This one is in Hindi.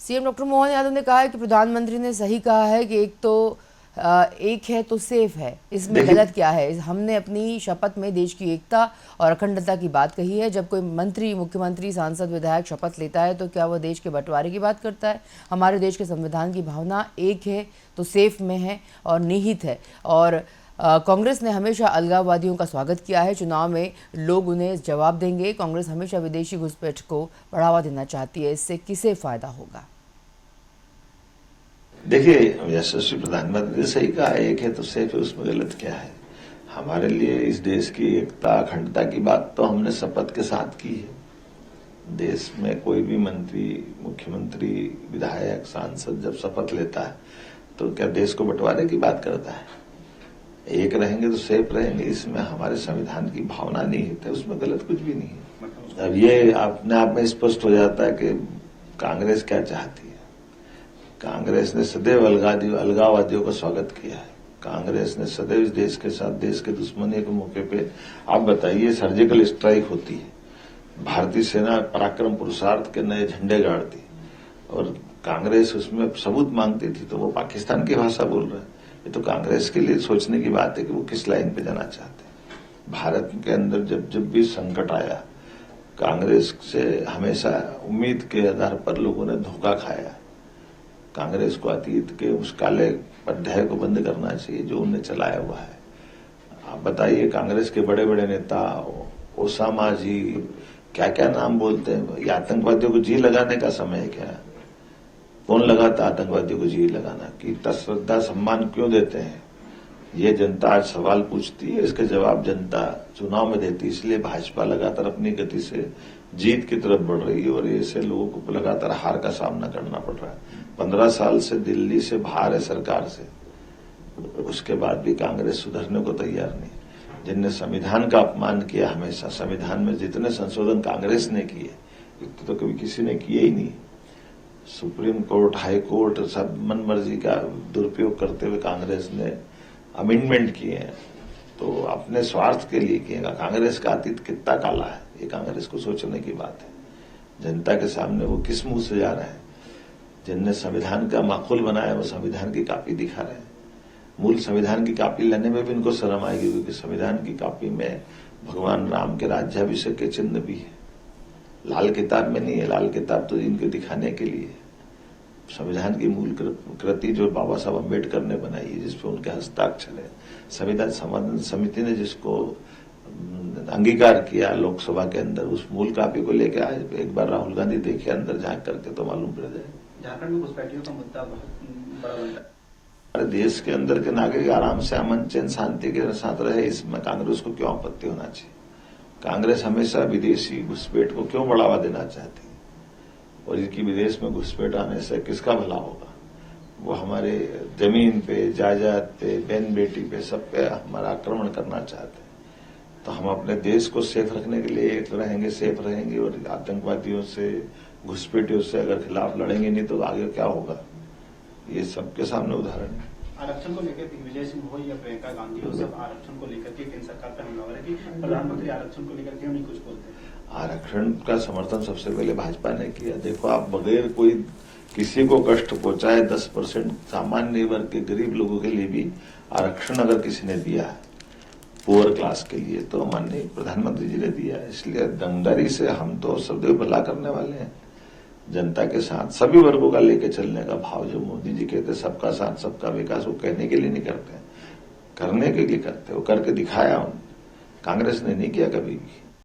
सीएम डॉक्टर मोहन यादव ने कहा है कि प्रधानमंत्री ने सही कहा है कि एक है तो सेफ है। इसमें गलत क्या है? हमने अपनी शपथ में देश की एकता और अखंडता की बात कही है। जब कोई मंत्री, मुख्यमंत्री, सांसद, विधायक शपथ लेता है तो क्या वह देश के बंटवारे की बात करता है? हमारे देश के संविधान की भावना एक है तो सेफ में है और निहित है। और कांग्रेस ने हमेशा अलगाववादियों का स्वागत किया है। चुनाव में लोग उन्हें जवाब देंगे। कांग्रेस हमेशा विदेशी घुसपैठ को बढ़ावा देना चाहती है। इससे किसे फायदा होगा? देखिए, यशस्वी प्रधानमंत्री ने सही कहा, एक है तो सेफ है, उसमें गलत क्या है? हमारे लिए इस देश की एकता अखंडता की बात तो हमने शपथ के साथ की है। देश में कोई भी मंत्री, मुख्यमंत्री, विधायक, सांसद जब शपथ लेता है तो क्या देश को बंटवारे की बात करता है? एक रहेंगे तो सेफ रहेंगे, इसमें हमारे संविधान की भावना निहित है, उसमें गलत कुछ भी नहीं है। अब ये अपने आप में स्पष्ट हो जाता है कि कांग्रेस क्या चाहती है। कांग्रेस ने सदैव अलगाववादियों का स्वागत किया है। कांग्रेस ने सदैव इस देश के साथ, देश के दुश्मनी के मौके पे, आप बताइए, सर्जिकल स्ट्राइक होती है, भारतीय सेना पराक्रम पुरुषार्थ के नए झंडे गाड़ती और कांग्रेस उसमें सबूत मांगती थी तो वो पाकिस्तान की भाषा बोल रहा है। ये तो कांग्रेस के लिए सोचने की बात है कि वो किस लाइन पे जाना चाहते हैं। भारत के अंदर जब भी संकट आया, कांग्रेस से हमेशा उम्मीद के आधार पर लोगों ने धोखा खाया। कांग्रेस को अतीत के उस काले अध्याय को बंद करना चाहिए जो उन्हें चलाया हुआ है। आप बताइए, कांग्रेस के बड़े बड़े नेता, ओसामा जी, क्या क्या नाम बोलते हैं। ये आतंकवादियों को जी लगाने का समय है क्या? कौन लगाता आतंकवादियों को जी लगाना? कि श्रद्धा सम्मान क्यों देते हैं? ये जनता आज सवाल पूछती है, इसके जवाब जनता चुनाव में देती है। इसलिए भाजपा लगातार अपनी गति से जीत की तरफ बढ़ रही है और ऐसे लोगों को लगातार हार का सामना करना पड़ रहा है। 15 साल से दिल्ली से बाहर है सरकार से, उसके बाद भी कांग्रेस सुधरने को तैयार नहीं। जिनने संविधान का अपमान किया, हमेशा संविधान में जितने संशोधन कांग्रेस ने किए तो कभी किसी ने किए ही नहीं। सुप्रीम कोर्ट, हाई कोर्ट, सब मन मर्जी का दुरुपयोग करते हुए कांग्रेस ने अमेंडमेंट किए हैं, तो अपने स्वार्थ के लिए किए। कांग्रेस का अतीत कितना काला है, ये कांग्रेस को सोचने की बात है। जनता के सामने वो किस मुंह से जा रहे हैं? जिनने संविधान का माखूल बनाया वो संविधान की कॉपी दिखा रहे हैं। मूल संविधान की कॉपी लेने में भी इनको शर्म आएगी, क्योंकि संविधान की कॉपी में भगवान राम के राज्याभिषेक के चिन्ह भी है। लाल किताब में नहीं है। लाल किताब तो इनके दिखाने के लिए है। संविधान की मूल कृति जो बाबा साहब अम्बेडकर ने बनाई है, जिसपे उनके हस्ताक्षर है, संविधान संवर्धन समिति ने जिसको अंगीकार किया लोकसभा के अंदर, उस मूल कॉपी को लेकर आए। एक बार राहुल गांधी देखे अंदर झांक करके तो मालूम पड़ जाए। झारखंड में घुसपैठियों का मुद्दा बहुत बड़ा बनता है। हमारे देश के अंदर के नागरिक आराम से अमन चैन शांति के साथ रहे, इसमें कांग्रेस को क्यों आपत्ति होना चाहिए? कांग्रेस हमेशा विदेशी घुसपैठ को क्यों बढ़ावा देना चाहती है? और इनकी विदेश में घुसपैठ आने से किसका भला होगा? वो हमारे जमीन पे, जायदाद पे, बहन बेटी पे, सब पे हमारा आक्रमण करना चाहते हैं। तो हम अपने देश को सेफ रखने के लिए एक रहेंगे, सेफ रहेंगे, और आतंकवादियों से, घुसपैठियों से अगर खिलाफ लड़ेंगे नहीं तो आगे क्या होगा? ये सबके सामने उदाहरण है। आरक्षण को लेकर विजय सिंह हो या प्रियंका गांधी हो, सब आरक्षण को लेकर के केंद्र सरकार पर हमला है कि प्रधानमंत्री आरक्षण को लेकर क्यों नहीं कुछ बोलते? आरक्षण का समर्थन सबसे पहले भाजपा ने किया। देखो, आप बगैर कोई किसी को कष्ट पहुंचाए 10% सामान्य वर्ग के गरीब लोगों के लिए भी आरक्षण अगर किसी ने दिया है, पुअर क्लास के लिए, तो माननीय प्रधानमंत्री जी ने दिया है। इसलिए दमदारी से हम तो सबदेव भला करने वाले हैं। जनता के साथ सभी वर्गों का लेके चलने का भाव जो मोदी जी कहते सबका साथ सबका विकास, वो कहने के लिए नहीं करते, करने के लिए करते। वो करके दिखाया। कांग्रेस ने नहीं किया कभी भी।